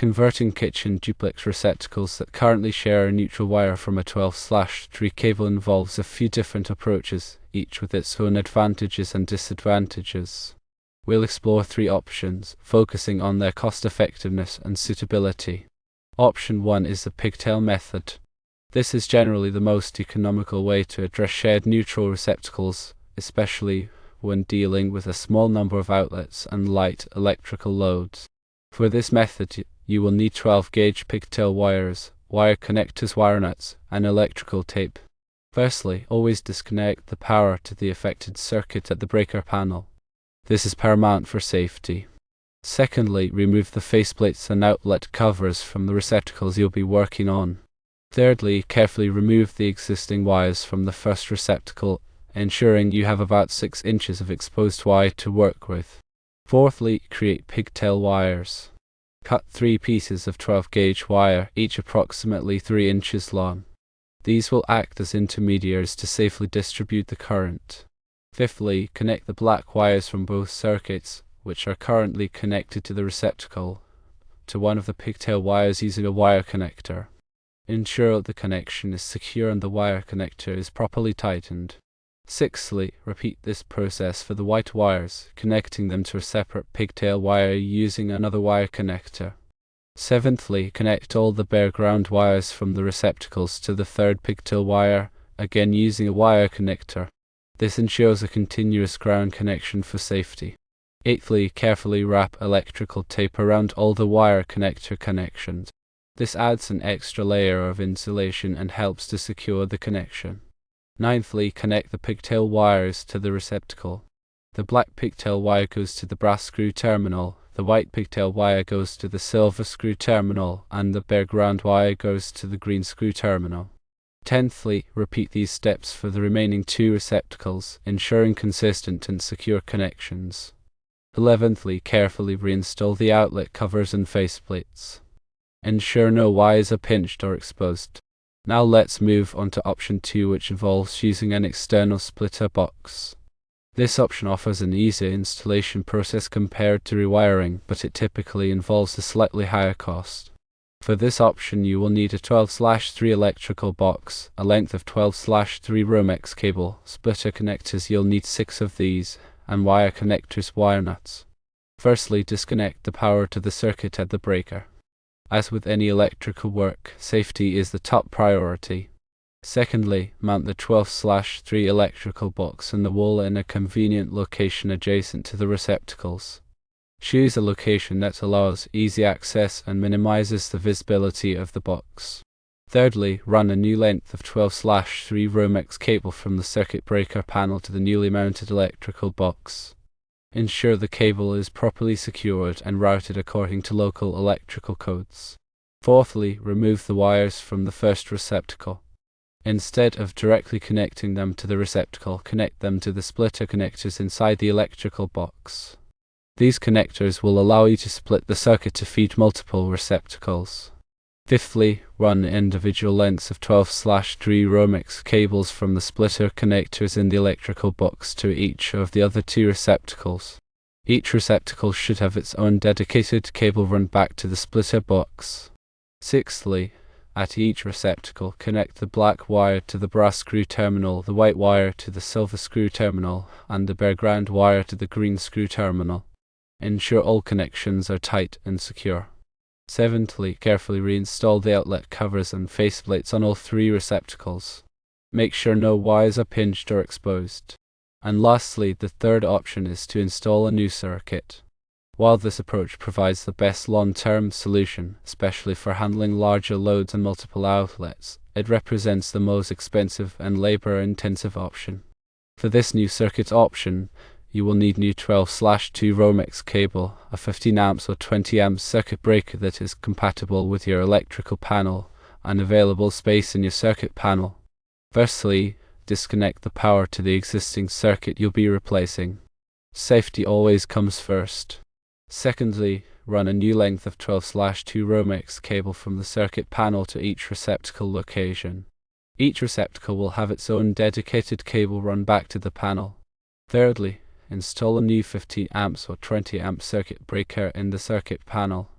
Converting kitchen duplex receptacles that currently share a neutral wire from a 12/3 cable involves a few different approaches, each with its own advantages and disadvantages. We'll explore 3 options, focusing on their cost-effectiveness and suitability. Option 1 is the pigtail method. This is generally the most economical way to address shared neutral receptacles, especially when dealing with a small number of outlets and light electrical loads. For this method, you will need 12-gauge pigtail wires, wire connectors, wire nuts, and electrical tape. Firstly, always disconnect the power to the affected circuit at the breaker panel. This is paramount for safety. Secondly, remove the faceplates and outlet covers from the receptacles you'll be working on. Thirdly, carefully remove the existing wires from the first receptacle, ensuring you have about 6 inches of exposed wire to work with. Fourthly, create pigtail wires. Cut 3 pieces of 12-gauge wire, each approximately 3 inches long. These will act as intermediaries to safely distribute the current. Fifthly, connect the black wires from both circuits, which are currently connected to the receptacle, to one of the pigtail wires using a wire connector. Ensure the connection is secure and the wire connector is properly tightened. Sixthly, repeat this process for the white wires, connecting them to a separate pigtail wire using another wire connector. Seventhly, connect all the bare ground wires from the receptacles to the third pigtail wire, again using a wire connector. This ensures a continuous ground connection for safety. Eighthly, carefully wrap electrical tape around all the wire connector connections. This adds an extra layer of insulation and helps to secure the connection. Ninthly, connect the pigtail wires to the receptacle. The black pigtail wire goes to the brass screw terminal, the white pigtail wire goes to the silver screw terminal, and the bare ground wire goes to the green screw terminal. Tenthly, repeat these steps for the remaining 2 receptacles, ensuring consistent and secure connections. 11thly, carefully reinstall the outlet covers and faceplates. Ensure no wires are pinched or exposed. Now let's move on to option 2, which involves using an external splitter box. This option offers an easier installation process compared to rewiring, but it typically involves a slightly higher cost. For this option, you will need a 12/3 electrical box, a length of 12/3 Romex cable, splitter connectors, you'll need 6 of these, and wire connectors, wire nuts. Firstly, disconnect the power to the circuit at the breaker. As with any electrical work, safety is the top priority. Secondly, mount the 12/3 electrical box on the wall in a convenient location adjacent to the receptacles. Choose a location that allows easy access and minimizes the visibility of the box. Thirdly, run a new length of 12/3 Romex cable from the circuit breaker panel to the newly mounted electrical box. Ensure the cable is properly secured and routed according to local electrical codes. Fourthly, remove the wires from the first receptacle. Instead of directly connecting them to the receptacle, connect them to the splitter connectors inside the electrical box. These connectors will allow you to split the circuit to feed multiple receptacles. Fifthly, run individual lengths of 12/3 Romex cables from the splitter connectors in the electrical box to each of the other 2 receptacles. Each receptacle should have its own dedicated cable run back to the splitter box. Sixthly, at each receptacle, connect the black wire to the brass screw terminal, the white wire to the silver screw terminal, and the bare ground wire to the green screw terminal. Ensure all connections are tight and secure. Seventhly, carefully reinstall the outlet covers and faceplates on all 3 receptacles. Make sure no wires are pinched or exposed. And lastly, the third option is to install a new circuit. While this approach provides the best long-term solution, especially for handling larger loads and multiple outlets, it represents the most expensive and labor-intensive option. For this new circuit option, you will need new 12/2 Romex cable, a 15 amps or 20 amps circuit breaker that is compatible with your electrical panel, and available space in your circuit panel. Firstly, disconnect the power to the existing circuit you'll be replacing. Safety always comes first. Secondly, run a new length of 12/2 Romex cable from the circuit panel to each receptacle location. Each receptacle will have its own dedicated cable run back to the panel. Thirdly, install a new 15 amps or 20 amp circuit breaker in the circuit panel.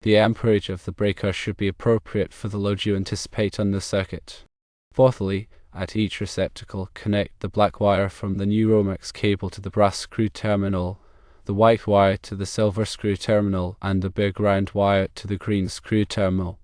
The amperage of the breaker should be appropriate for the load you anticipate on the circuit. Fourthly, at each receptacle, connect the black wire from the new Romex cable to the brass screw terminal, the white wire to the silver screw terminal, and the big round wire to the green screw terminal.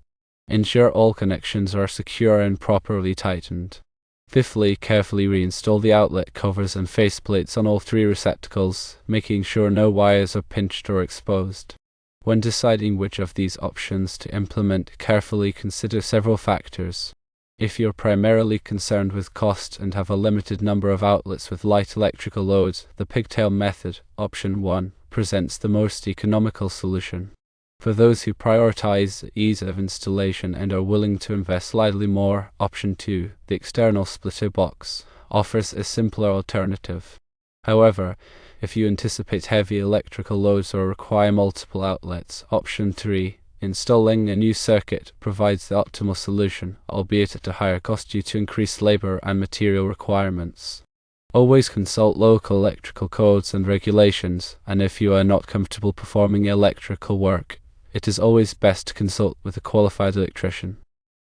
Ensure all connections are secure and properly tightened. Fifthly, carefully reinstall the outlet covers and faceplates on all three receptacles, making sure no wires are pinched or exposed. When deciding which of these options to implement, carefully consider several factors. If you're primarily concerned with cost and have a limited number of outlets with light electrical loads, the pigtail method, option 1, presents the most economical solution. For those who prioritize ease of installation and are willing to invest slightly more, option 2, the external splitter box, offers a simpler alternative. However, if you anticipate heavy electrical loads or require multiple outlets, option 3, installing a new circuit, provides the optimal solution, albeit at a higher cost due to increased labor and material requirements. Always consult local electrical codes and regulations, and if you are not comfortable performing electrical work, it is always best to consult with a qualified electrician.